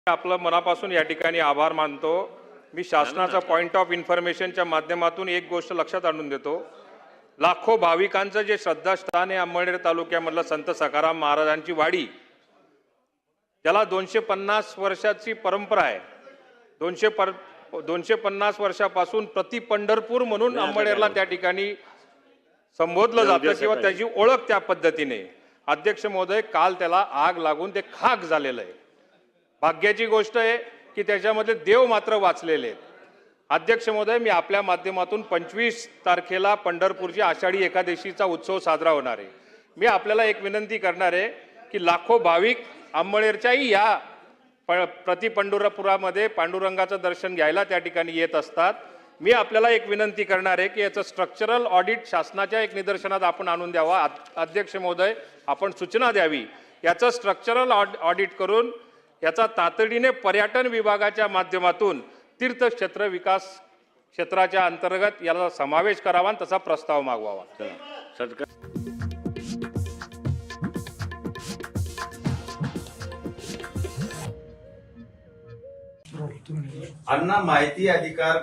आपलं मनापासून या ठिकाणी आभार मानतो। मी शासनाचा पॉइंट ऑफ इन्फॉर्मेशनच्या माध्यमातून एक गोष्ट लक्षात आणून देतो। लाखो भाविकांचं जे श्रद्धास्थान आहे अंमळनेर तालुक्यामधलं संत सखाराम महाराजांची वाडी, त्याला 250 वर्षाची परंपरा आहे। 250 वर्षापासून प्रति पंढरपूर म्हणून अंमळनेरला त्या ठिकाणी संबोधलं जातं किंवा त्याची ओळख त्या पद्धतीने। अध्यक्ष महोदय, काल त्याला आग लागून ते खाक झालेलं आहे। भाग्याची गोष्ट आहे की त्याच्यामध्ये देव मात्र वाचलेले आहेत। अध्यक्ष महोदय, मी आपल्या माध्यमातून 25 तारखेला पंढरपूरची आषाढी एकादशीचा उत्सव साजरा होणार आहे। मी आपल्याला एक विनंती करणार आहे की लाखो भाविक अंमळनेरच्याही या प्रति पंढरपुरामध्ये पांडुरंगाचं दर्शन घ्यायला त्या ठिकाणी येत असतात। मी आपल्याला एक विनंती करणार आहे की याचं स्ट्रक्चरल ऑडिट शासनाच्या एक निदर्शनात आपण आणून द्यावा। अध्यक्ष महोदय, आपण सूचना द्यावी, याचं स्ट्रक्चरल ऑडिट करून याचा तातडीने पर्यटन विभागाच्या माध्यमातून तीर्थक्षेत्र विकास क्षेत्राच्या अंतर्गत याला समावेश करावा आणि तसा प्रस्ताव मागवावा। अन्न माहिती अधिकार